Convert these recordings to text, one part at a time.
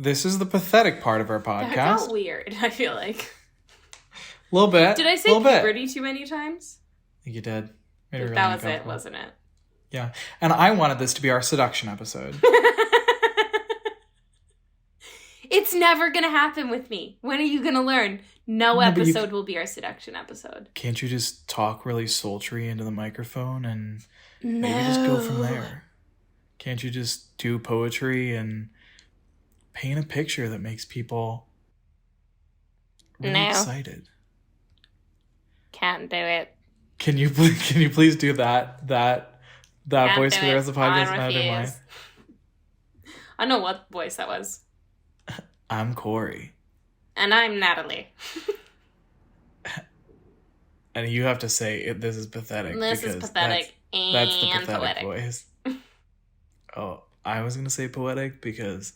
This is the pathetic part of our podcast. That got weird, I feel like. A little bit. Did I say puberty too many times? I think you did. Made it really that was it, wasn't it? Yeah. And I wanted this to be our seduction episode. It's never going to happen with me. When are you going to learn? No episode will be our seduction episode. Can't you just talk really sultry into the microphone and maybe just go from there? Can't you just do poetry and paint a picture that makes people really excited? Can't do it. Can you please do that voice for the rest of the podcast? I know what voice that was. I'm Cory. And I'm Natalie. And you have to say, this is pathetic. This is pathetic that's the pathetic poetic. Voice. Oh, I was going to say poetic because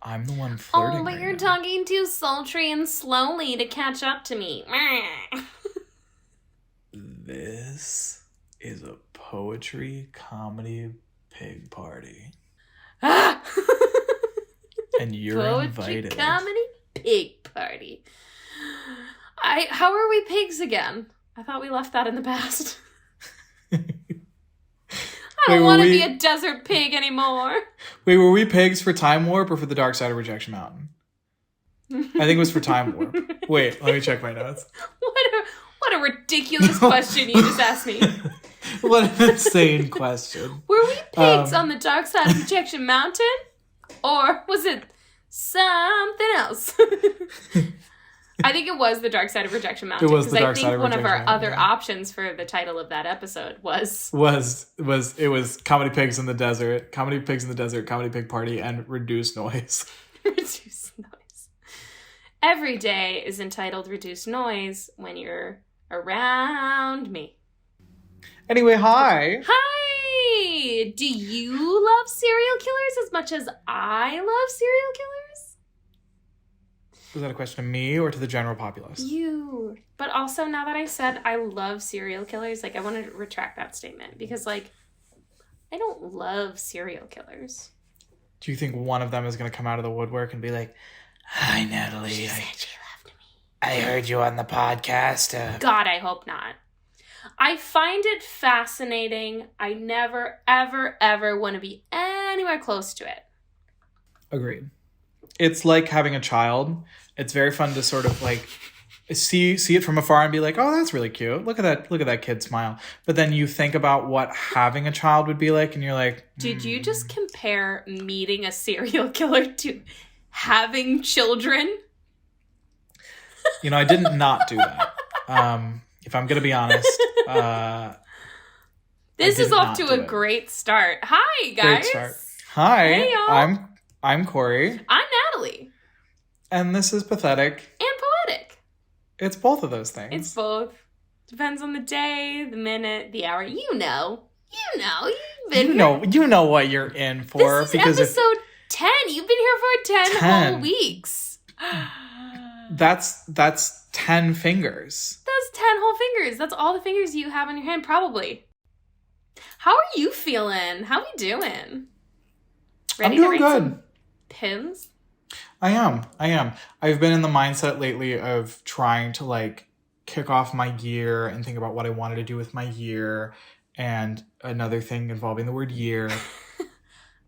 I'm the one flirting. Oh, but you're talking too sultry and slowly to catch up to me. This is a poetry comedy pig party. And you're invited. Poetry comedy pig party. How are we pigs again? I thought we left that in the past. I don't want to be a desert pig anymore. Wait, were we pigs for Time Warp or for the Dark Side of Rejection Mountain? I think it was for Time Warp. Wait, let me check my notes. What a ridiculous question you just asked me. What an insane question. Were we pigs on the Dark Side of Rejection Mountain? Or was it something else? I think it was the Dark Side of Rejection Mountain. It was the Dark Side of Rejection Mountain. Because I think one of our other options for the title of that episode was Comedy Pigs in the Desert, Comedy Pigs in the Desert, Comedy Pig Party, and Reduced Noise. Reduced Noise. Every day is entitled Reduced Noise when you're around me. Anyway, hi. Hi! Do you love serial killers as much as I love serial killers? Was that a question to me or to the general populace? You. But also, now that I said I love serial killers, I want to retract that statement. Because, I don't love serial killers. Do you think one of them is going to come out of the woodwork and be like, "Hi, Natalie. She said she loved me. I heard you on the podcast." God, I hope not. I find it fascinating. I never, ever, ever want to be anywhere close to it. Agreed. It's like having a child. It's very fun to sort of see it from afar and be like, "Oh, that's really cute. Look at that kid smile." But then you think about what having a child would be like, and you're like, Did you just compare meeting a serial killer to having children? I didn't not do that. If I'm going to be honest. This is off to a great start. Hi, guys. Great start. Hi. Hey, y'all. I'm Cory. I'm Natalie. And this is Pathetic. And Poetic. It's both of those things. It's both. Depends on the day, the minute, the hour. You know. You've been here. You know what you're in for. This is episode 10. You've been here for 10 whole weeks. That's 10 fingers. That's 10 whole fingers. That's all the fingers you have in your hand, probably. How are you feeling? How are we doing? Ready I'm doing to rate good. some pins? I am. I've been in the mindset lately of trying to kick off my year and think about what I wanted to do with my year, and another thing involving the word year.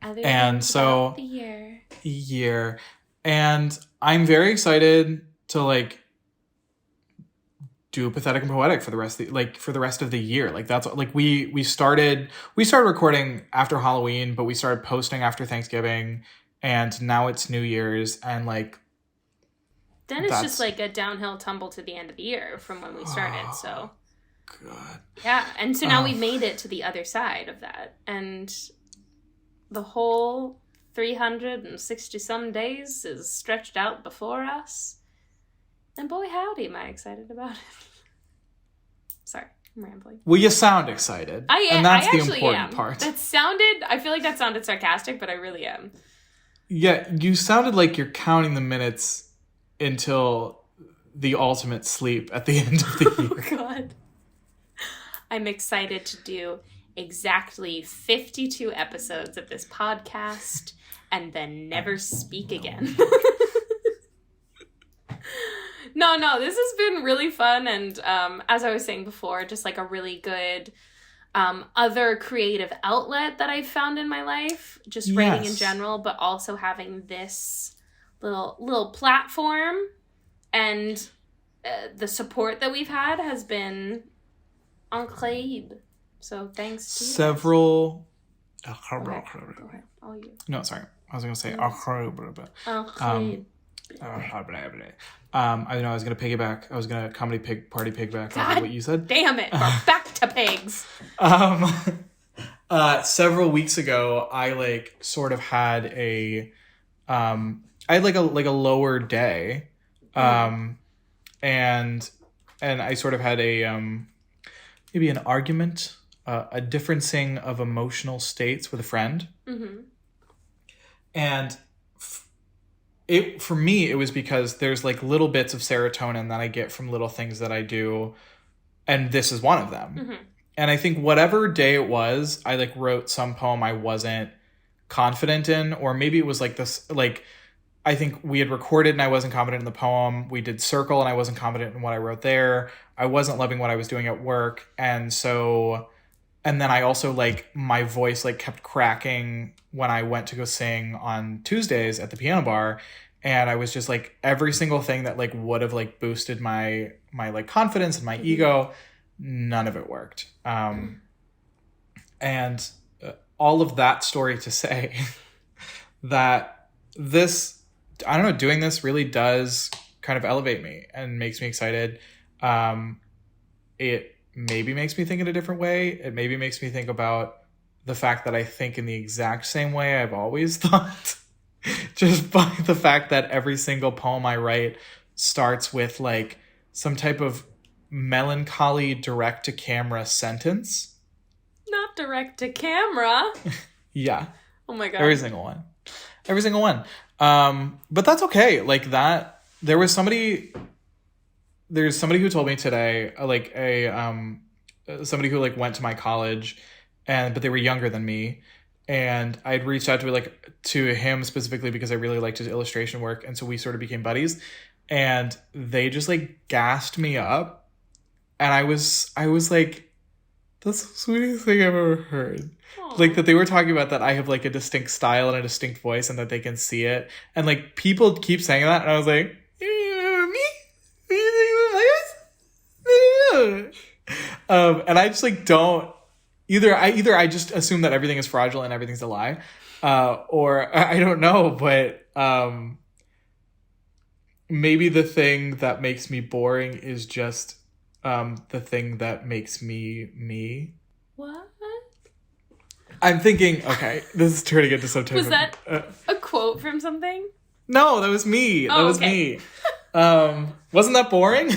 And so the year. And I'm very excited to do Pathetic and Poetic for the rest of the year. That's we started recording after Halloween, but we started posting after Thanksgiving, and now it's New Year's, and then it's just a downhill tumble to the end of the year from when we started. So God. Yeah, and so now we made it to the other side of that, and the whole 360 some days is stretched out before us. And boy, howdy, am I excited about it. Sorry, I'm rambling. Well, you sound excited. I am. And that's the important part. I feel like that sounded sarcastic, but I really am. Yeah, you sounded like you're counting the minutes until the ultimate sleep at the end of the year. Oh, God. I'm excited to do exactly 52 episodes of this podcast. and then never speak again. No, this has been really fun, and as I was saying before, just like a really good other creative outlet that I've found in my life, just writing in general, but also having this little platform, and the support that we've had has been incroyable. So thanks to several. Go ahead. All you. No, sorry. I was going to say. I know I was going to piggyback. I was going to party piggyback off of what you said. Damn it. We're back to pigs. Several weeks ago, I like sort of had I had like a lower day. And I sort of had maybe an argument, a differencing of emotional states with a friend. Mm-hmm. And for me, it was because there's like little bits of serotonin that I get from little things that I do. And this is one of them. Mm-hmm. And I think whatever day it was, I like wrote some poem I wasn't confident in, or maybe it was like this, like, I think we had recorded and I wasn't confident in the poem. We did Circle and I wasn't confident in what I wrote there. I wasn't loving what I was doing at work. And then I also like my voice like kept cracking when I went to go sing on Tuesdays at the piano bar. And I was just like every single thing that like would have like boosted my like confidence and my ego, none of it worked. And all of that story to say that this, I don't know, doing this really does kind of elevate me and makes me excited. It maybe makes me think in a different way. It maybe makes me think about the fact that I think in the exact same way I've always thought. Just by the fact that every single poem I write starts with like some type of melancholy direct to camera sentence. Not direct to camera. Yeah. Oh my God. Every single one. But that's okay. Like that, there's somebody who told me today, somebody who like went to my college but they were younger than me. And I'd reached out to him specifically because I really liked his illustration work. And so we sort of became buddies, and they just like gassed me up. And I was like, that's the sweetest thing I've ever heard. Aww. Like that they were talking about that I have like a distinct style and a distinct voice and that they can see it. And like people keep saying that. And I was like, me? And I just like don't either I just assume that everything is fraudulent and everything's a lie. Or I don't know, but maybe the thing that makes me boring is just the thing that makes me. What? I'm thinking, okay, this is turning into some type Was that a quote from something? No, that was me. Oh, that was okay. me. Wasn't that boring? No,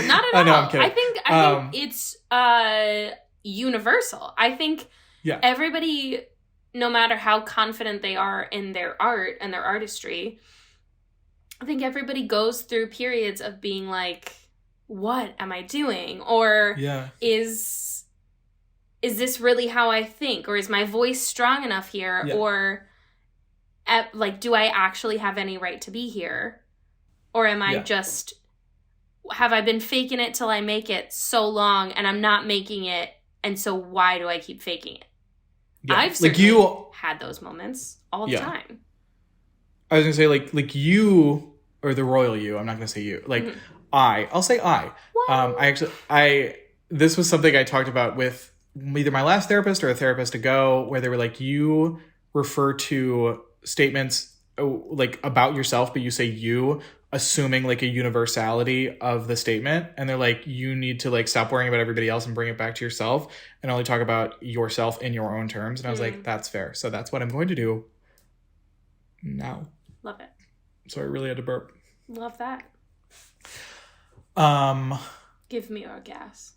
not at all. No, I'm kidding. I think it's universal. I think everybody, no matter how confident they are in their art and their artistry, I think everybody goes through periods of being like, what am I doing? Or is this really how I think? Or is my voice strong enough here? Yeah. Or do I actually have any right to be here? Or am I just, have I been faking it till I make it so long and I'm not making it, and so why do I keep faking it? Yeah. I've certainly had those moments all the time. I was going to say, like you, or the royal you, I'm not going to say you, like I'll say I. What? This was something I talked about with either my last therapist or a therapist ago, where they were like, you refer to statements like about yourself, but you say you, assuming like a universality of the statement. And they're like, you need to like stop worrying about everybody else and bring it back to yourself and only talk about yourself in your own terms. And I was like, that's fair. So that's what I'm going to do now. Love it. So I really had to burp. Love that. Give me your gas.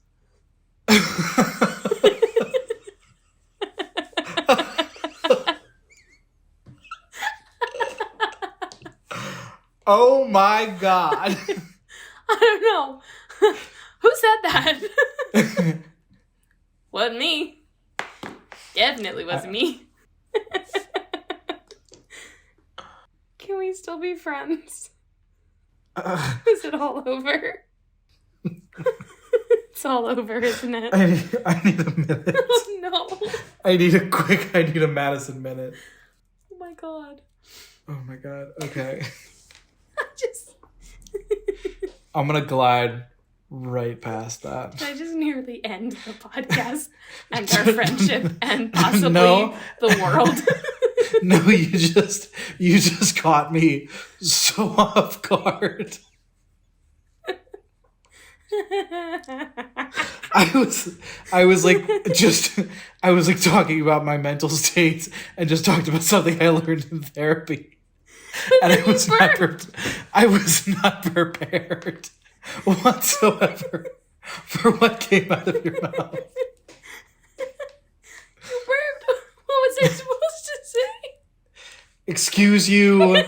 Oh my God. I don't know. Who said that? Wasn't me. Definitely wasn't me. Can we still be friends? Is it all over? It's all over, isn't it? I need a minute. Oh, no. I need a Madison minute. Oh, my God. Oh, my God. Okay. Just... I'm going to glide right past that. I just nearly end the podcast and our friendship and possibly the world. No, you just caught me so off guard. I was like talking about my mental states and just talked about something I learned in therapy. And I was not prepared whatsoever for what came out of your mouth. You burped. What was I supposed to say? Excuse you.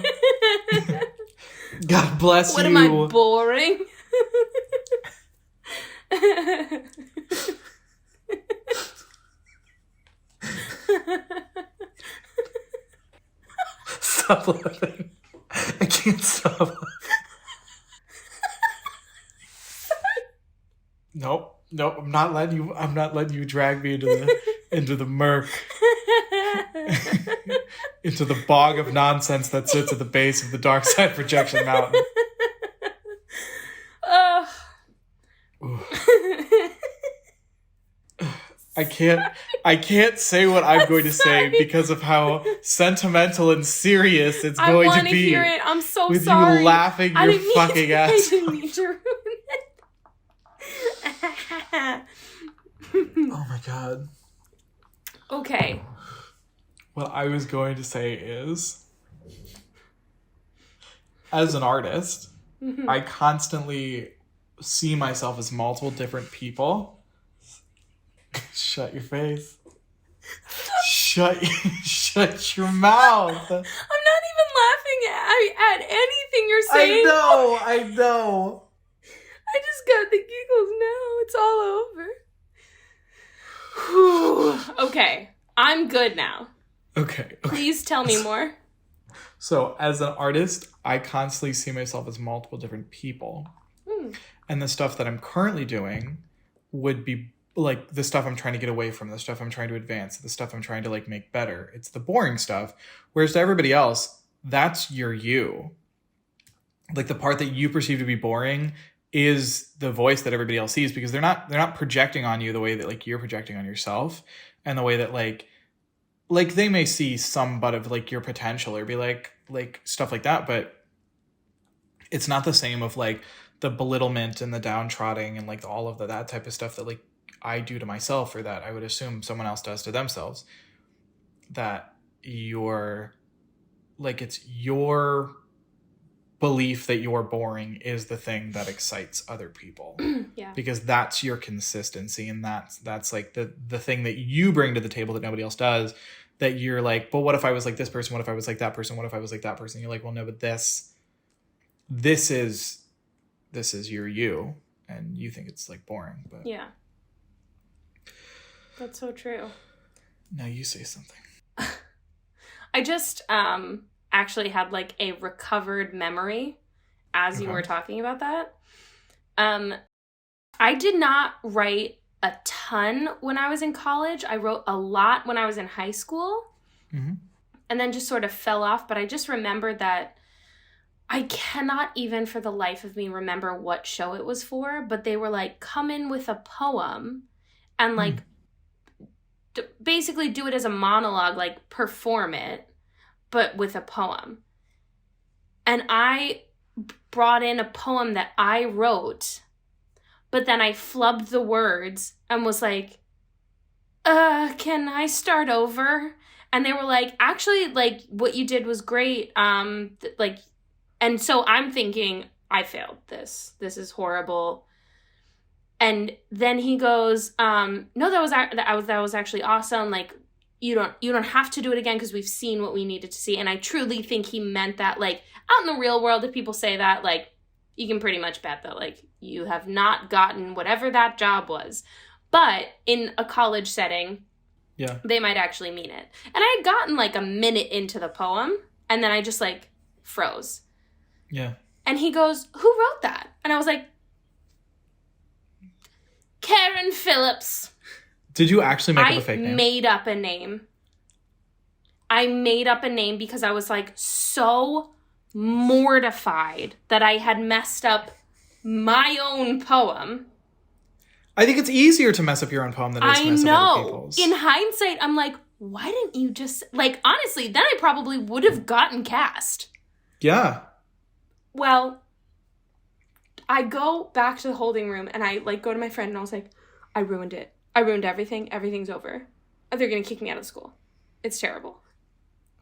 God bless you. What am I, boring? Stop laughing. I can't stop. Nope. I'm not letting you drag me into the murk. Into the bog of nonsense that sits at the base of the Dark Side Projection Mountain. I can't say what I'm going to say because of how sentimental and serious it's going to be. I want to hear it. I'm so with sorry. With you laughing your fucking ass off. I didn't mean to ruin it. Oh my God. Okay. What I was going to say is, as an artist, I constantly see myself as multiple different people. Shut your face. Shut your mouth. I'm not even laughing at anything you're saying. I know. I just got the giggles now. It's all over. Whew. Okay. I'm good now. Okay. Please tell me more. So, as an artist, I constantly see myself as multiple different people. And the stuff that I'm currently doing would be like the stuff I'm trying to get away from, the stuff I'm trying to advance, the stuff I'm trying to like make better. It's the boring stuff. Whereas to everybody else, that's your you. Like the part that you perceive to be boring is the voice that everybody else sees, because they're not projecting on you the way that like you're projecting on yourself, and the way that like they may see some but of like your potential or be like stuff like that, but it's not the same of like the belittlement and the downtrodden and like all of that type of stuff that like I do to myself, or that I would assume someone else does to themselves. That you're like, it's your belief that you're boring is the thing that excites other people. Yeah. Because that's your consistency, and that's like the thing that you bring to the table that nobody else does. That you're like, but what if I was like this person? What if I was like that person? What if I was like that person? You're like, well, no, but this is your you, and you think it's like boring, but yeah, that's so true. Now you say something. I just actually had like a recovered memory as you were talking about that. I did not write a ton when I was in college. I wrote a lot when I was in high school, and then just sort of fell off. But I just remembered that I cannot even for the life of me remember what show it was for, but they were like, come in with a poem and like basically do it as a monologue, like perform it, but with a poem. And I brought in a poem that I wrote, but then I flubbed the words and was like, can I start over? And they were like, actually, like, what you did was great. And so I'm thinking, I failed this. This is horrible. And then he goes, no, that was actually awesome. Like, you don't have to do it again because we've seen what we needed to see. And I truly think he meant that. Like, out in the real world, if people say that, like, you can pretty much bet that, like, you have not gotten whatever that job was. But in a college setting, yeah, they might actually mean it. And I had gotten like a minute into the poem, and then I just like froze. Yeah. And he goes, who wrote that? And I was like, Karen Phillips. Did you actually make up a fake name? I made up a name. I made up a name because I was like so mortified that I had messed up my own poem. I think it's easier to mess up your own poem than it is to mess up other people's. In hindsight, I'm like, why didn't you just... Like, honestly, then I probably would have gotten cast. Yeah. Well, I go back to the holding room and I, like, go to my friend and I was like, I ruined it. I ruined everything. Everything's over. They're going to kick me out of school. It's terrible.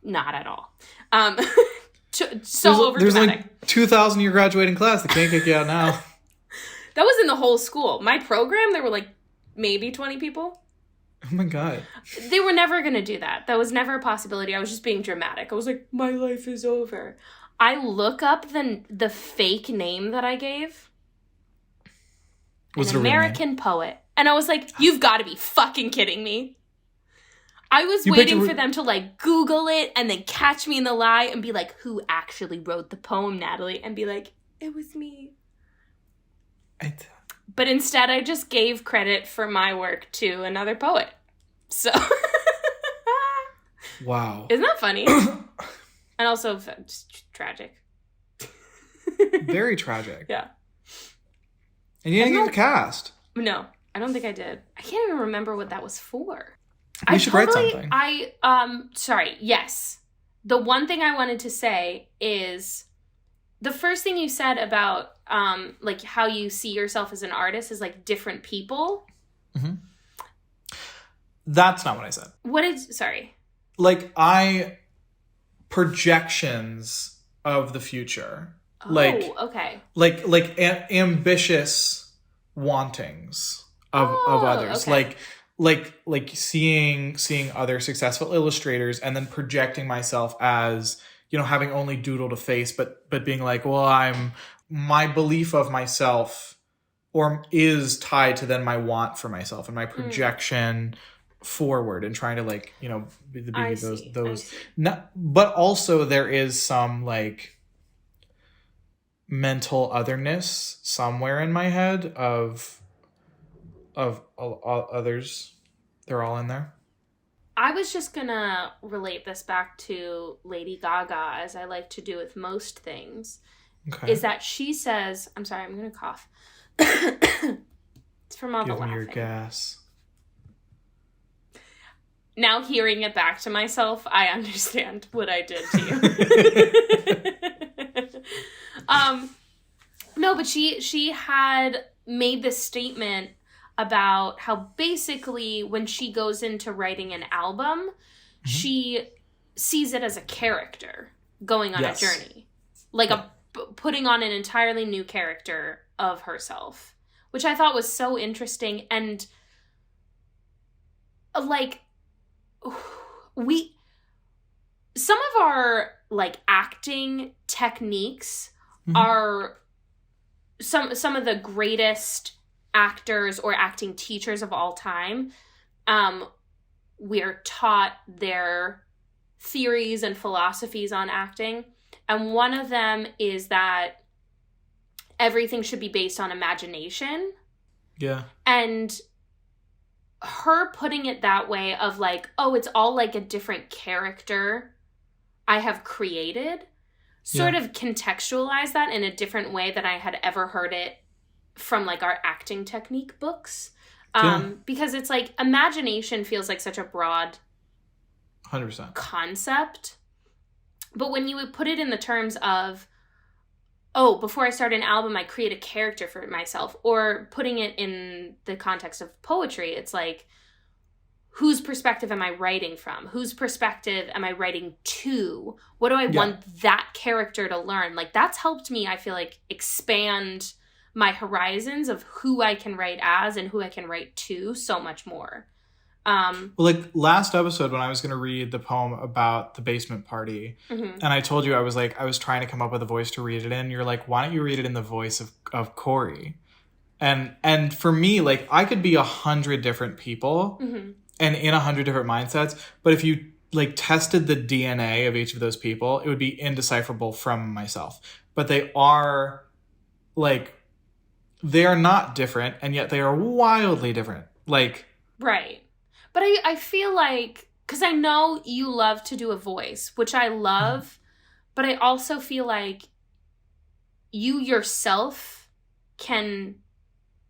Not at all. So overdramatic. There's like 2,000 in your graduating class. They can't kick you out now. That was in the whole school. My program, there were like maybe 20 people. Oh my God. They were never going to do that. That was never a possibility. I was just being dramatic. I was like, my life is over. I look up the fake name that I gave. An American poet. And I was like, you've got to be fucking kidding me. I was waiting for them to, like, Google it and then catch me in the lie and be like, who actually wrote the poem, Natalie? And be like, it was me. But instead, I just gave credit for my work to another poet. So. Wow. Isn't that funny? And also just tragic. Very tragic. Yeah. And you didn't get the cast. No, I don't think I did. I can't even remember what that was for. We should write something. Sorry, yes. The one thing I wanted to say is the first thing you said about, like, how you see yourself as an artist is, like, different people. Mm-hmm. That's not what I said. Sorry. Like, projections of the future. Oh, okay. Like ambitious wantings of others. Okay. Like seeing other successful illustrators and then projecting myself as, you know, having only doodled a face, but being like, well, my belief of myself is tied to then my want for myself and my projection forward and trying to, like, you know, be those. But also there is some, like, mental otherness somewhere in my head of others. They're all in there. I was just gonna relate this back to Lady Gaga, as I like to do with most things. Okay. Is that she says, I'm sorry, I'm gonna cough. It's from all the laughing. Give me your gas. Now hearing it back to myself, I understand what I did to you. No, but she had made this statement about how basically when she goes into writing an album, she sees it as a character going on a journey. Like putting on an entirely new character of herself, which I thought was so interesting. And like some of our, like, acting techniques are some of the greatest actors or acting teachers of all time. We're taught their theories and philosophies on acting. And one of them is that everything should be based on imagination. Yeah. And her putting it that way of, like, oh, it's all like a different character I have created, sort of contextualize that in a different way than I had ever heard it from, like, our acting technique books. Because it's like imagination feels like such a broad 100% concept. But when you would put it in the terms of, oh, before I start an album, I create a character for myself, or putting it in the context of poetry, it's like, whose perspective am I writing from? Whose perspective am I writing to? What do I want that character to learn? Like, that's helped me, I feel like, expand my horizons of who I can write as and who I can write to so much more. Well, like, last episode when I was going to read the poem about the basement party, and I told you I was trying to come up with a voice to read it in, you're like, why don't you read it in the voice of Cory? And for me, like, I could be 100 different people and in 100 different mindsets, but if you like tested the DNA of each of those people, it would be indecipherable from myself. But they are like, they are not different, and yet they are wildly different. Like, right. But I feel like, because I know you love to do a voice, which I love, but I also feel like you yourself can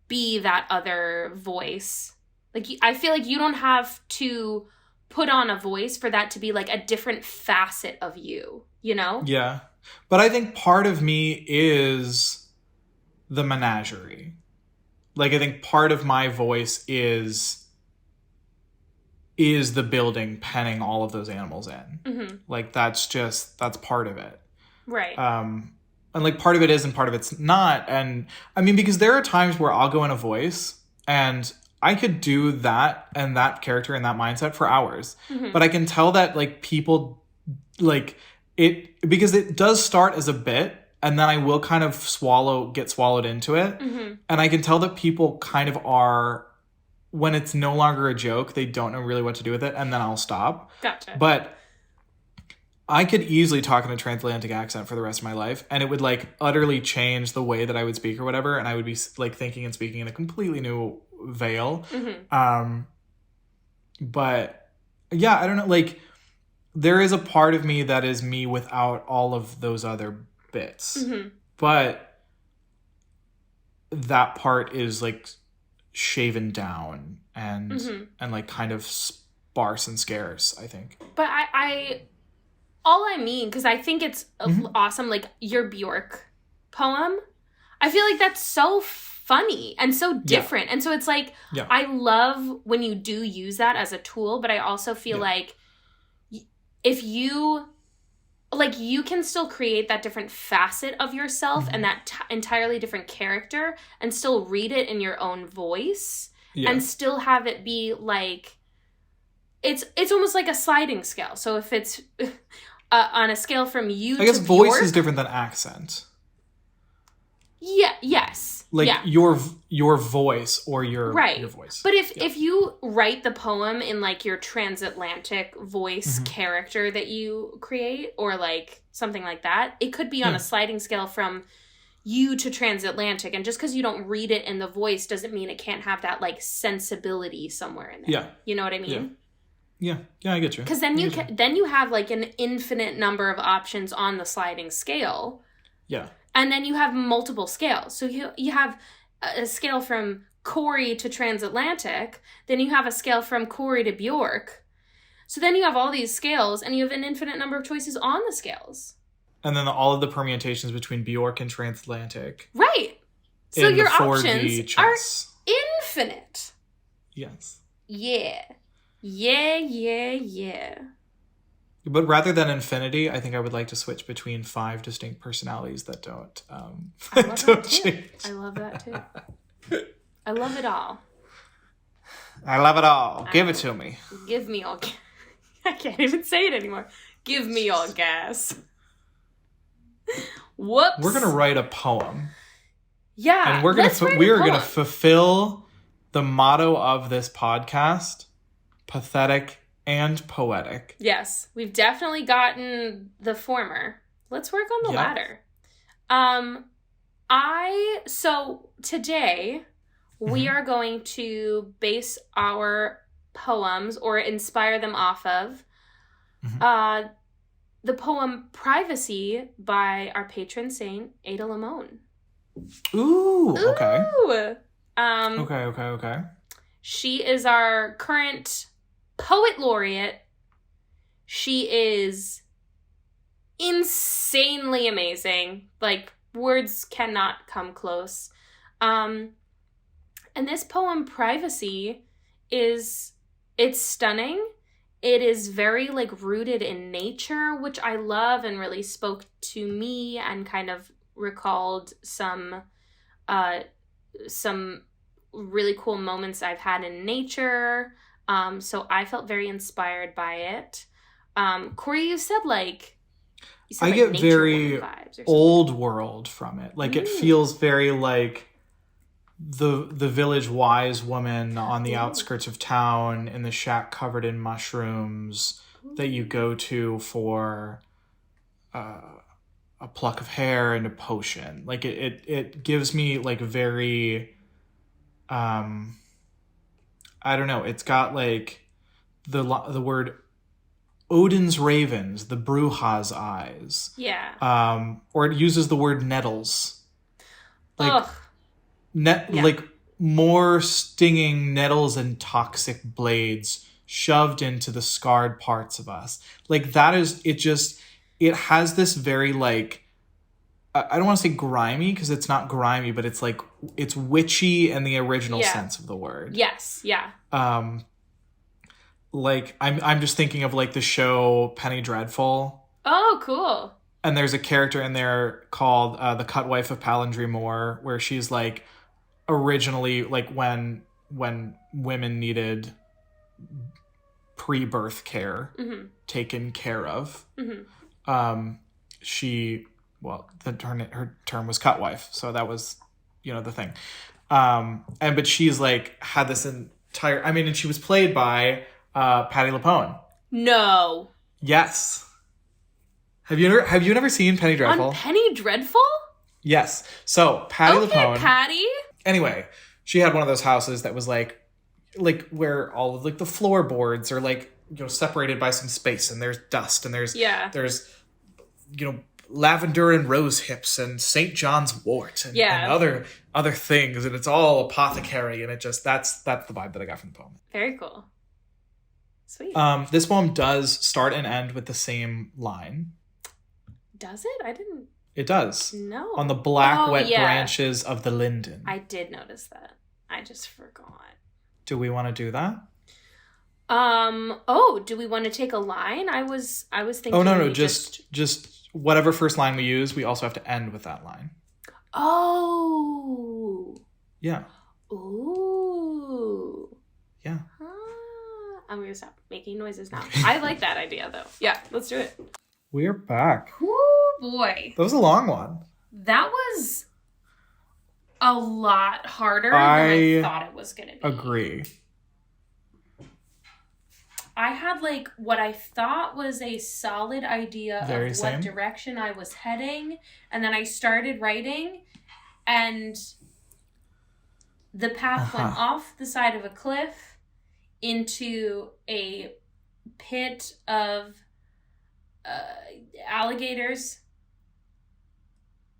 be that other voice. Like, I feel like you don't have to put on a voice for that to be like a different facet of you, you know? Yeah. But I think part of me is the menagerie. Like, I think part of my voice is the building penning all of those animals in. Mm-hmm. Like, that's part of it. Right. And like part of it is and part of it's not. And I mean, because there are times where I'll go in a voice and I could do that and that character and that mindset for hours. Mm-hmm. But I can tell that like people like it, because it does start as a bit and then I will kind of get swallowed into it. Mm-hmm. And I can tell that people kind of are, when it's no longer a joke, they don't know really what to do with it. And then I'll stop. Gotcha. But I could easily talk in a transatlantic accent for the rest of my life, and it would like utterly change the way that I would speak or whatever, and I would be like thinking and speaking in a completely new veil. Mm-hmm. But yeah, I don't know. Like, there is a part of me that is me without all of those other bits, but that part is like shaven down and like kind of sparse and scarce, I think. But I all I mean, because I think it's awesome, like your Bjork poem, I feel like that's so funny and so different. And so it's like, I love when you do use that as a tool, but I also feel like if you, like, you can still create that different facet of yourself and that entirely different character and still read it in your own voice and still have it be like, it's almost like a sliding scale. So if it's on a scale from you to I guess voice Bjork, is different than accent. Yeah. Yes. Like your voice or your voice. But if you write the poem in like your transatlantic voice character that you create, or like something like that, it could be on a sliding scale from you to transatlantic. And just because you don't read it in the voice doesn't mean it can't have that like sensibility somewhere in there. Yeah. You know what I mean? Yeah, I get you. Because then you have like an infinite number of options on the sliding scale. Yeah. And then you have multiple scales. So you have a scale from Cory to transatlantic. Then you have a scale from Cory to Bjork. So then you have all these scales, and you have an infinite number of choices on the scales. And then all of the permutations between Bjork and transatlantic. Right. So your options are infinite. Yes. Yeah. But rather than infinity, I think I would like to switch between 5 distinct personalities that don't change. I love that too. I love it all. I love it all. Give it to me. Give me all. I can't even say it anymore. Give me all gas. Whoops. We're gonna write a poem. Yeah, and we are gonna fulfill the motto of this podcast: pathetic and poetic. Yes, we've definitely gotten the former. Let's work on the latter. So today we are going to base our poems, or inspire them off of the poem Privacy by our patron saint, Ada Limón. Ooh, okay. Okay. She is our current poet laureate. She is insanely amazing. Like, words cannot come close. And this poem, Privacy, it's stunning. It is very like rooted in nature, which I love and really spoke to me and kind of recalled some really cool moments I've had in nature. So I felt very inspired by it. Cory, you said I get very old world from it. Like it feels very like the village wise woman on the outskirts of town in the shack covered in mushrooms, that you go to for a pluck of hair and a potion. Like it gives me like very, I don't know. It's got like the word Odin's ravens, the Bruja's eyes. Yeah. Or it uses the word nettles. Like Ugh. like more stinging nettles and toxic blades shoved into the scarred parts of us. Like that is it has this very like, I don't want to say grimy because it's not grimy, but it's like it's witchy in the original sense of the word. Yes, yeah. Like I'm just thinking of like the show Penny Dreadful. Oh, cool. And there's a character in there called the Cut Wife of Palindrome Moore, where she's like originally like when women needed pre-birth care taken care of. She her term was cut wife, so that was the thing. But she's like had this entire, and she was played by Patti LuPone. No. Yes. Have you never seen Penny Dreadful? On Penny Dreadful? Yes. So Patti LuPone. Patty. Anyway, she had one of those houses that was like where all of like the floorboards are like separated by some space, and there's dust, and there's lavender and rose hips and St. John's wort and other things, and it's all apothecary, and it just that's the vibe that I got from the poem. Very cool. Sweet. This poem does start and end with the same line. Does it? I didn't. It does. No. On the black wet branches of the linden. I did notice that. I just forgot. Do we want to do that? Do we want to take a line? I was thinking. Oh no, just whatever first line we use, we also have to end with that line. Oh. Yeah. Ooh. Yeah. I'm gonna stop making noises now. I like that idea though. Yeah, let's do it. We're back. Ooh, boy. That was a long one. That was a lot harder than I thought it was gonna be. Agree. I had like what I thought was a solid idea of what direction I was heading, and then I started writing, and the path went off the side of a cliff into a pit of alligators,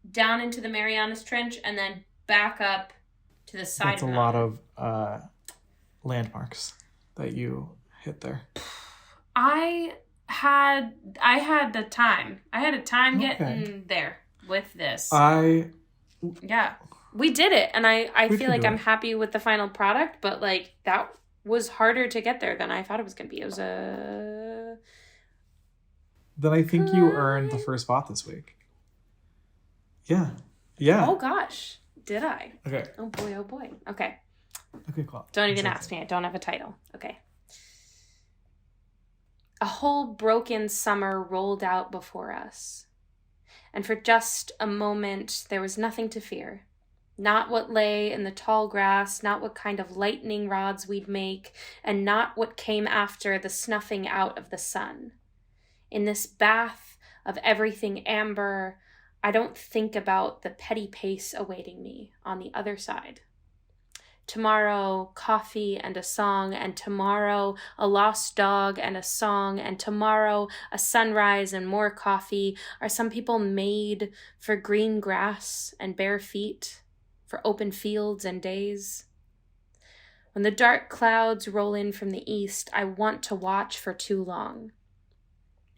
down into the Marianas Trench, and then back up to the side. That's a lot of landmarks that you hit there. I had the time. I had a time getting there with this. Yeah. We did it, and I feel like I'm happy with the final product, but like that was harder to get there than I thought it was going to be. It was a... Then I think you earned the first spot this week. Yeah. Yeah. Oh gosh. Did I? Okay. Oh boy, oh boy. Okay. Okay, cool. Don't even ask me. I don't have a title. Okay. A whole broken summer rolled out before us. And for just a moment, there was nothing to fear. Not what lay in the tall grass, not what kind of lightning rods we'd make, and not what came after the snuffing out of the sun. In this bath of everything amber, I don't think about the petty pace awaiting me on the other side. Tomorrow, coffee and a song, and tomorrow, a lost dog and a song, and tomorrow, a sunrise and more coffee. Are some people made for green grass and bare feet, for open fields and days? When the dark clouds roll in from the east, I want to watch for too long.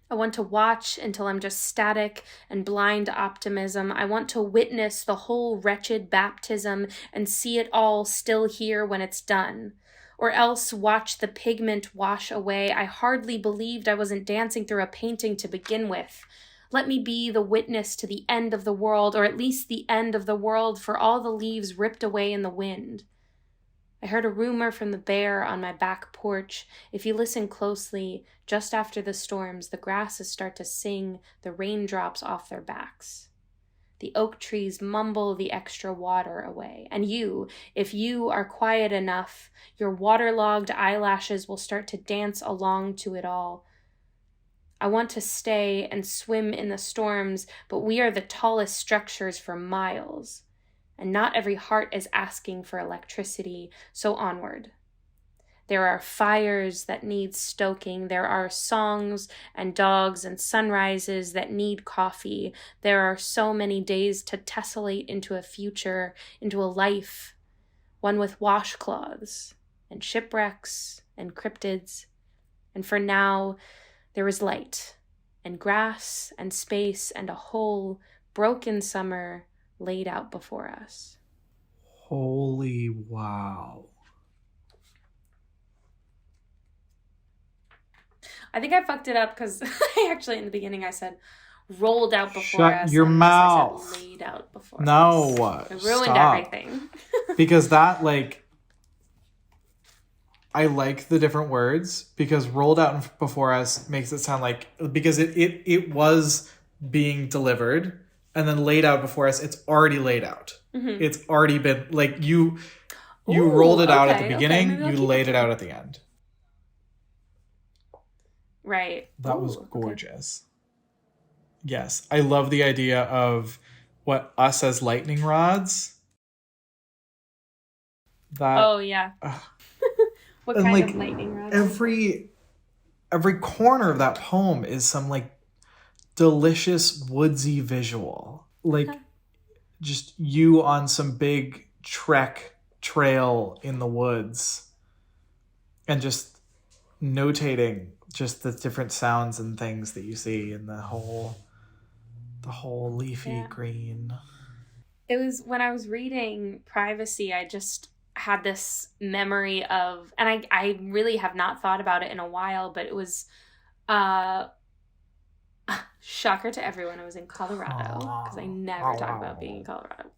I want to watch until I'm just static and blind optimism. I want to witness the whole wretched baptism and see it all still here when it's done. Or else watch the pigment wash away. I hardly believed I wasn't dancing through a painting to begin with. Let me be the witness to the end of the world, or at least the end of the world for all the leaves ripped away in the wind. I heard a rumor from the bear on my back porch. If you listen closely, just after the storms, the grasses start to sing the raindrops off their backs. The oak trees mumble the extra water away. And you, if you are quiet enough, your waterlogged eyelashes will start to dance along to it all. I want to stay and swim in the storms, but we are the tallest structures for miles. And not every heart is asking for electricity, so onward. There are fires that need stoking. There are songs and dogs and sunrises that need coffee. There are so many days to tessellate into a future, into a life, one with washcloths and shipwrecks and cryptids. And for now, there is light and grass and space and a whole broken summer laid out before us. Holy wow. I think I fucked it up because I actually, in the beginning, I said rolled out before us. Shut your mouth. I said laid out before us. No. I ruined Stop. everything. Because that, like, I like the different words, because rolled out before us makes it sound like, because it was being delivered, and then laid out before us, it's already laid out. Mm-hmm. It's already been, like, you rolled it out at the beginning, you laid it out at the end. Right. That was gorgeous. Okay. Yes. I love the idea of what us as lightning rods. That, oh, yeah. What kind of lightning rods? Every corner of that poem is some, like, delicious woodsy visual. Like, just you on some big trek trail in the woods. And just notating just the different sounds and things that you see in the whole leafy green. It was when I was reading Privacy, I just had this memory of, and I really have not thought about it in a while, but it was shocker to everyone, I was in Colorado, because I never talk about being in Colorado.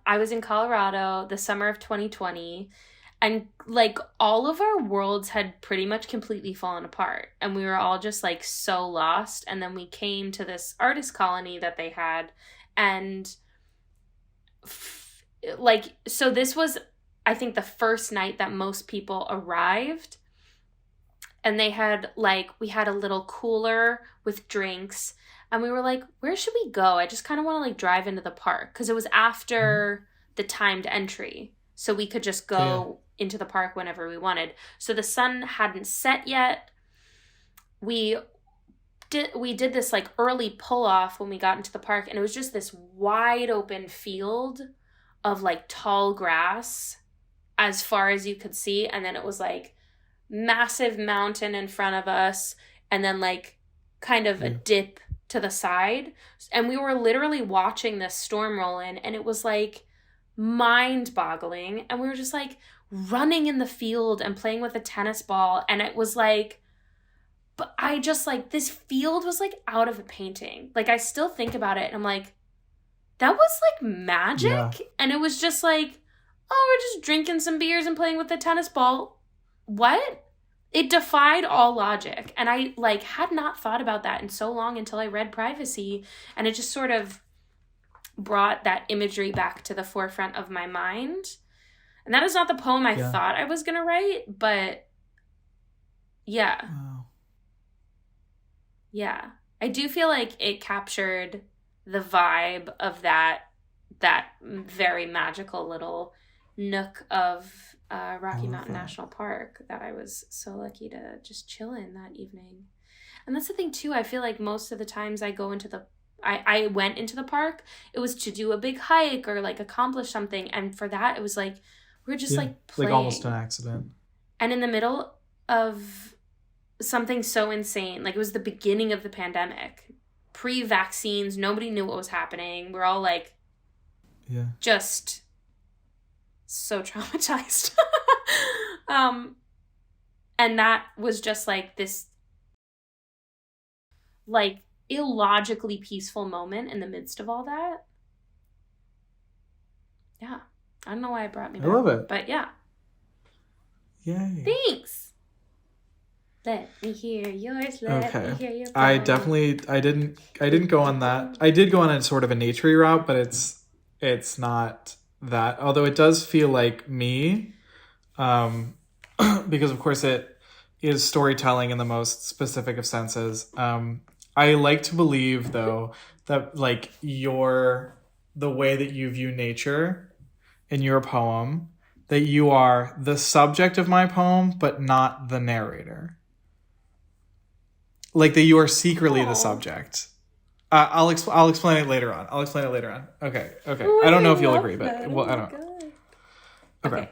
I was in Colorado the summer of 2020. And, like, all of our worlds had pretty much completely fallen apart. And we were all just, like, so lost. And then we came to this artist colony that they had. And, so this was, I think, the first night that most people arrived. And they had, like, we had a little cooler with drinks. And we were like, where should we go? I just kind of want to, like, drive into the park. Because it was after the timed entry. So we could just go into the park whenever we wanted. So the sun hadn't set yet. We did this, like, early pull off when we got into the park, and it was just this wide open field of, like, tall grass as far as you could see, and then it was, like, massive mountain in front of us, and then, like, kind of a dip to the side. And we were literally watching this storm roll in, and it was, like, mind-boggling. And we were just, like, running in the field and playing with a tennis ball, and it was, like, but I just, like, this field was, like, out of a painting. Like, I still think about it, and I'm like, that was, like, magic? Yeah. And it was just, like, oh, we're just drinking some beers and playing with the tennis ball. What? It defied all logic. And I, like, had not thought about that in so long until I read Privacy, and it just sort of brought that imagery back to the forefront of my mind. And that is not the poem I thought I was going to write, but yeah. Wow. Yeah. I do feel like it captured the vibe of that very magical little nook of Rocky Mountain National Park that I was so lucky to just chill in that evening. And that's the thing too, I feel like most of the times I went into the park, it was to do a big hike or, like, accomplish something. And for that, it was like, we're just like playing. Like almost an accident. And in the middle of something so insane, like, it was the beginning of the pandemic, pre-vaccines, nobody knew what was happening. We're all, like, just so traumatized. And that was just, like, this, like, illogically peaceful moment in the midst of all that. Yeah. I don't know why it brought me back. I love it. But yeah. Yay. Thanks. Let me hear yours. Let me hear your poem. I didn't go on that. I did go on a sort of a naturey route, but it's not that. Although it does feel like me. Because of course is storytelling in the most specific of senses. I like to believe, though, that like the way that you view nature in your poem, that you are the subject of my poem, but not the narrator. Like that you are secretly the subject. I'll explain it later on. Okay. Ooh, I don't know if you'll agree, but well, I don't. God. Okay.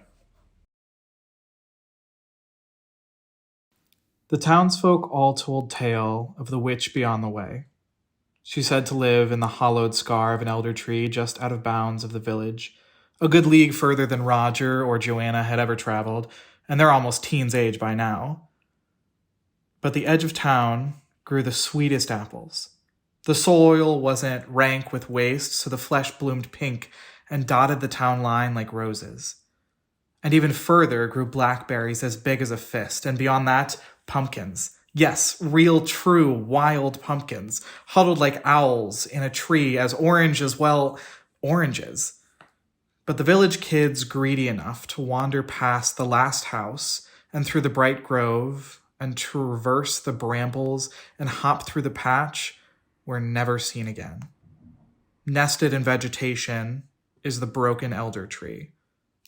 The townsfolk all told tale of the witch beyond the way. She said to live in the hollowed scar of an elder tree just out of bounds of the village, a good league further than Roger or Joanna had ever traveled, and they're almost teens' age by now. But the edge of town grew the sweetest apples. The soil wasn't rank with waste, so the flesh bloomed pink and dotted the town line like roses. And even further grew blackberries as big as a fist, and beyond that, pumpkins. Yes, real, true, wild pumpkins, huddled like owls in a tree, as orange as, well, oranges. But the village kids, greedy enough to wander past the last house and through the bright grove and traverse the brambles and hop through the patch, were never seen again. Nested in vegetation is the broken elder tree.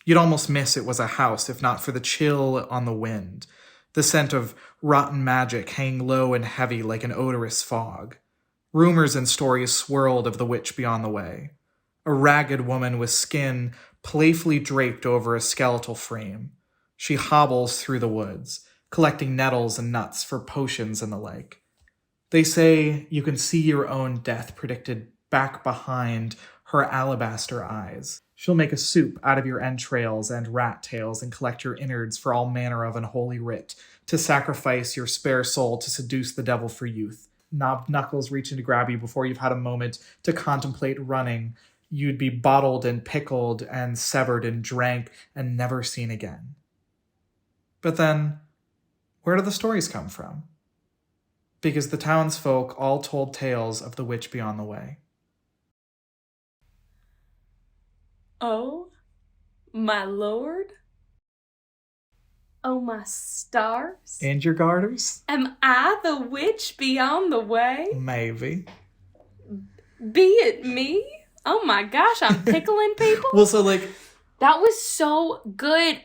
You'd almost miss it was a house if not for the chill on the wind, the scent of rotten magic hanging low and heavy like an odorous fog. Rumors and stories swirled of the witch beyond the way. A ragged woman with skin playfully draped over a skeletal frame. She hobbles through the woods, collecting nettles and nuts for potions and the like. They say you can see your own death predicted back behind her alabaster eyes. She'll make a soup out of your entrails and rat tails and collect your innards for all manner of unholy writ, to sacrifice your spare soul to seduce the devil for youth. Knobbed knuckles reaching to grab you before you've had a moment to contemplate running. You'd be bottled and pickled and severed and drank and never seen again. But then, where do the stories come from? Because the townsfolk all told tales of the witch beyond the way. Oh, my lord. Oh, my stars. And your garters? Am I the witch beyond the way? Maybe. Be it me? Oh my gosh, I'm pickling people? Well, so like... That was so good.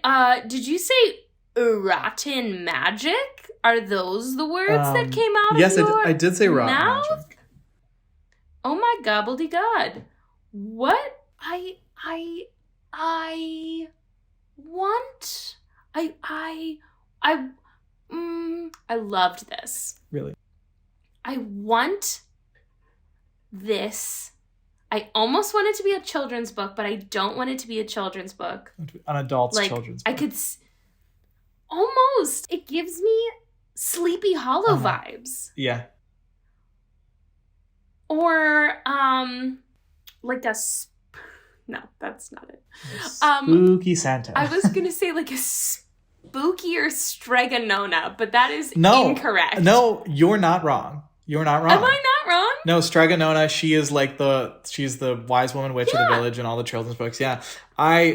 Did you say rotten magic? Are those the words that came out yes, of your I did say rotten mouth? magic. Oh my gobbledy-god. What? I want... I loved this. Really? I want this. I almost want it to be a children's book, but I don't want it to be a children's book. An adult's children's book. I could... Almost. It gives me Sleepy Hollow vibes. Yeah. Or, like a... No, that's not it. Spooky Santa. I was going to say like a spookier Stregonona, but that is incorrect. No, you're not wrong. You're not wrong. Am I not wrong? No, Stregonona, she's the wise woman witch of the village in all the children's books. Yeah.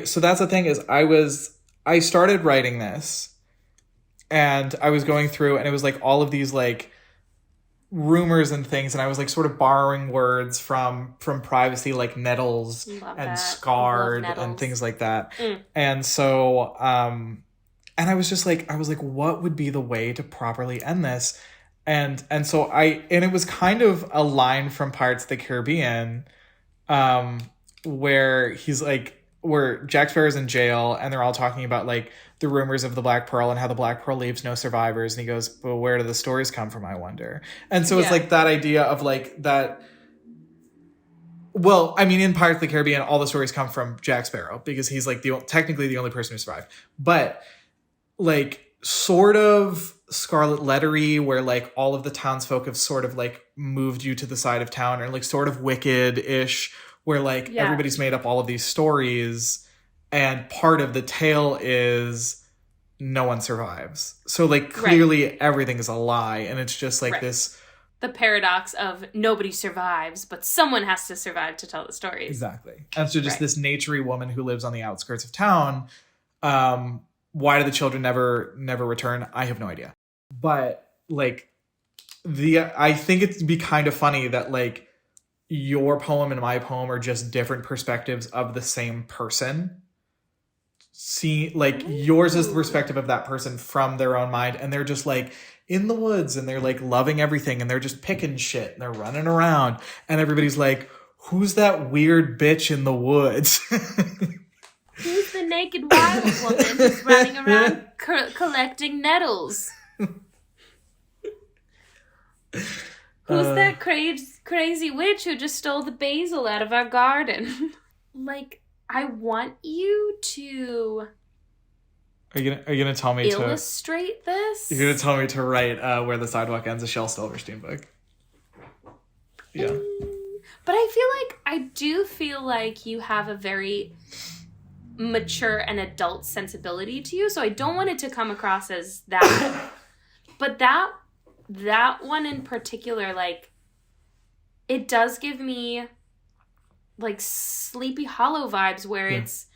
So that's the thing is I started writing this and I was going through and it was like all of these like rumors and things, and I was like sort of borrowing words from privacy, like nettles and scarred and things like that. And so and I was like what would be the way to properly end this? And so it was kind of a line from Pirates of the Caribbean where he's like, where Jack Sparrow's in jail and they're all talking about like the rumors of the Black Pearl and how the Black Pearl leaves no survivors. And he goes, but where do the stories come from, I wonder? And so it's like that idea of like that. Well, I mean, in Pirates of the Caribbean, all the stories come from Jack Sparrow because he's like technically the only person who survived. But like sort of Scarlet Lettery, where like all of the townsfolk have sort of like moved you to the side of town, or like sort of Wicked-ish, where like everybody's made up all of these stories and part of the tale is no one survives. So like clearly everything is a lie, and it's just like this... The paradox of nobody survives, but someone has to survive to tell the stories. Exactly. And so just this naturey woman who lives on the outskirts of town. Why do the children never return? I have no idea. But like I think it'd be kind of funny that like your poem and my poem are just different perspectives of the same person. See, like yours is the perspective of that person from their own mind, and they're just like in the woods and they're like loving everything and they're just picking shit and they're running around and everybody's like, who's that weird bitch in the woods? Who's the naked wild woman who's running around collecting nettles? Who's that crazy witch who just stole the basil out of our garden? Like, I want you to... Are you gonna tell me illustrate this? You're gonna tell me to write Where the Sidewalk Ends, a Shel Silverstein book. Yeah. But I do feel like you have a very mature and adult sensibility to you, so I don't want it to come across as that. But that one in particular, like, it does give me like Sleepy Hollow vibes where it's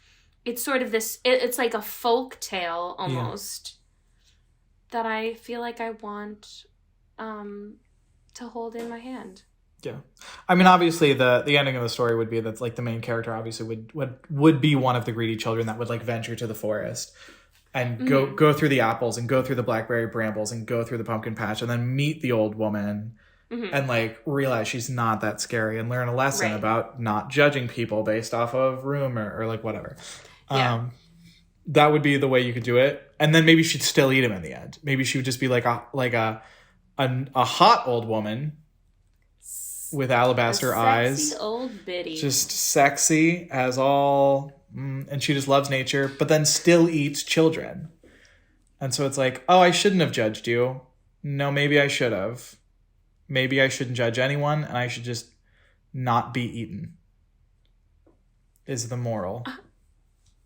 sort of this, it's like a folk tale almost that I feel like I want to hold in my hand. Yeah. I mean, obviously the ending of the story would be that like the main character obviously would be one of the greedy children that would like venture to the forest and go through the apples and go through the blackberry brambles and go through the pumpkin patch and then meet the old woman and like realize she's not that scary and learn a lesson about not judging people based off of rumor or like whatever. Yeah. That would be the way you could do it. And then maybe she'd still eat him in the end. Maybe she would just be like a hot old woman with alabaster eyes. Sexy old biddy. Just sexy as all, and she just loves nature, but then still eats children. And so it's like, oh, I shouldn't have judged you. No, maybe I should have. Maybe I shouldn't judge anyone, and I should just not be eaten. Is the moral.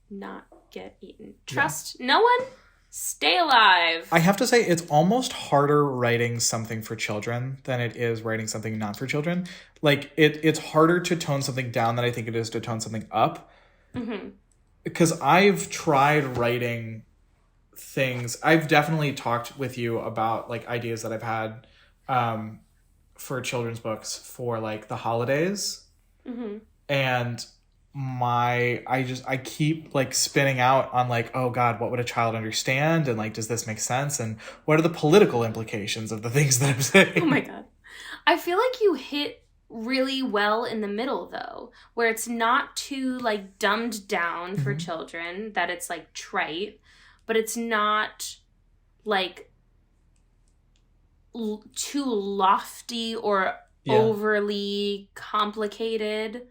Not get eaten. Trust no one. Stay alive. I have to say, it's almost harder writing something for children than it is writing something not for children. Like, it's harder to tone something down than I think it is to tone something up. Mm-hmm. Because I've tried writing things. I've definitely talked with you about, like, ideas that I've had for children's books for, like, the holidays. Mm-hmm. And... I keep like spinning out on like, oh God, what would a child understand? And like, does this make sense? And what are the political implications of the things that I'm saying? Oh my God. I feel like you hit really well in the middle though, where it's not too like dumbed down for children, that it's like trite, but it's not like too lofty or overly complicated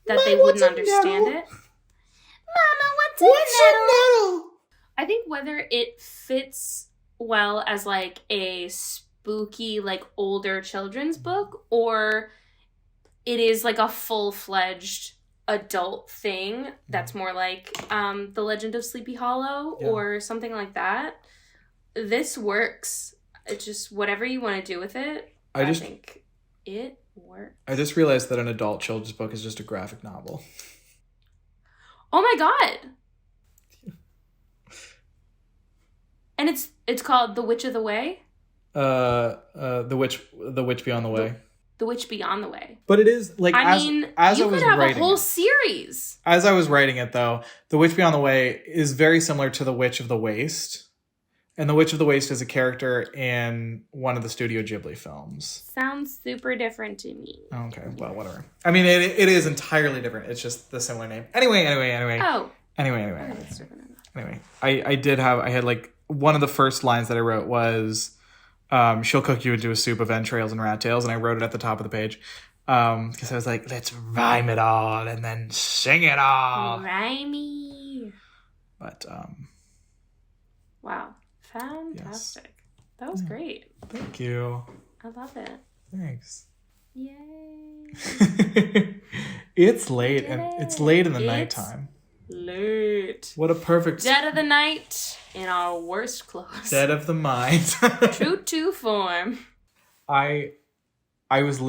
that Mom, they wouldn't understand it. Mama, what's a nettle? I think whether it fits well as like a spooky, like older children's book, or it is like a full-fledged adult thing that's more like The Legend of Sleepy Hollow or something like that. This works. It's just whatever you want to do with it. I think it works. I just realized that an adult children's book is just a graphic novel. Oh my God. And it's called The Witch of the Way? The Witch Beyond the Way. The Witch Beyond the Way. But it is like you could have a whole series. As I was writing it though, The Witch Beyond the Way is very similar to The Witch of the Waste. And The Witch of the Waste is a character in one of the Studio Ghibli films. Sounds super different to me. Okay, well, whatever. I mean, it is entirely different. It's just the similar name. Anyway. Oh. Anyway, I had like, one of the first lines that I wrote was, she'll cook you into a soup of entrails and rat tails, and I wrote it at the top of the page. Because I was like, let's rhyme it all and then sing it all. Rhymey. But, wow. Fantastic. Yes. That was great. Thank you. I love it. Thanks. Yay. It's late it's late in the nighttime. Late. What a perfect dead of the night in our worst clothes. Dead of the mind. True to form. I was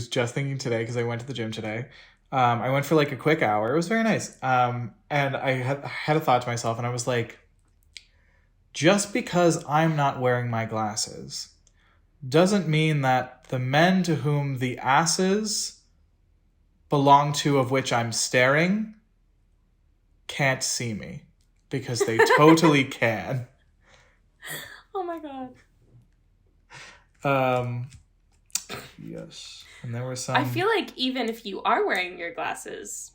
just thinking today because I went to the gym today. I went for like a quick hour. It was very nice. And I had a thought to myself and I was like, just because I'm not wearing my glasses doesn't mean that the men to whom the asses belong to, of which I'm staring, can't see me. Because they totally can. Oh my god. Yes. And there were some... I feel like even if you are wearing your glasses,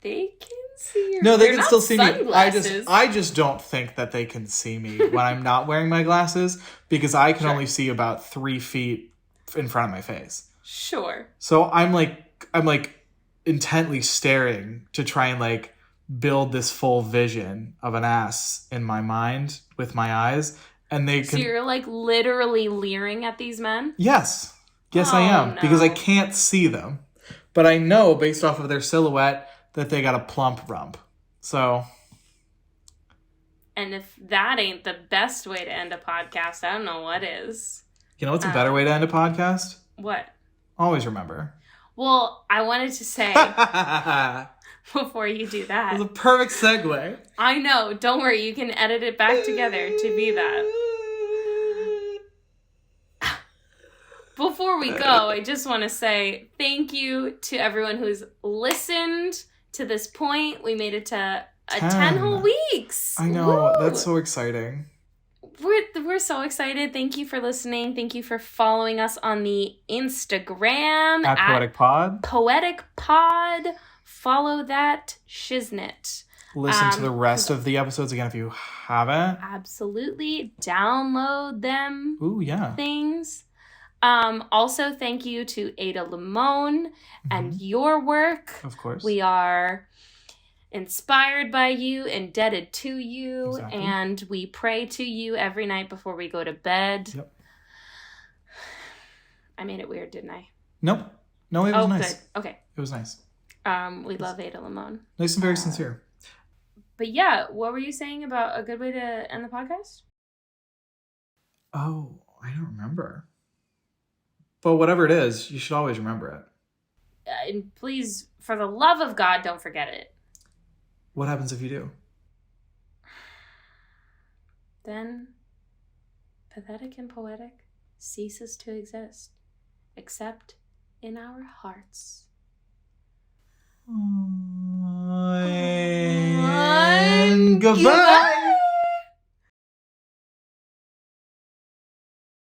they can see your... No, they They're can not still see me. sunglasses. I just don't think that they can see me when I'm not wearing my glasses, because I can only see about 3 feet in front of my face. Sure. So I'm like intently staring to try and like build this full vision of an ass in my mind with my eyes, and they can... So you're like literally leering at these men? Yes, I am, no. because I can't see them, but I know based off of their silhouette that they got a plump rump. So, and if that ain't the best way to end a podcast, I don't know what is. You know what's a better way to end a podcast? What? Always remember. Well, I wanted to say before you do that. It was a perfect segue. I know. Don't worry. You can edit it back together to be that. Before we go, I just want to say thank you to everyone who's listened to this point. We made it to 10 whole weeks. I know. Woo! That's so exciting. We're so excited. Thank you for listening. Thank you for following us on the Instagram. At Poetic Pod. Poetic Pod. Follow that shiznit. Listen to the rest of the episodes again if you haven't. Absolutely. Download them. Ooh, yeah. Things. Also, thank you to Ada Limón and your work. Of course. We are inspired by you, indebted to you, and we pray to you every night before we go to bed. Yep. I made it weird, didn't I? Nope. No, it was nice. Good. Okay. It was nice. We love Ada Limón. Nice and very sincere. But yeah, what were you saying about a good way to end the podcast? Oh, I don't remember. But whatever it is, you should always remember it. And please, for the love of God, don't forget it. What happens if you do? Then, Pathetic and Poetic ceases to exist, except in our hearts. And goodbye!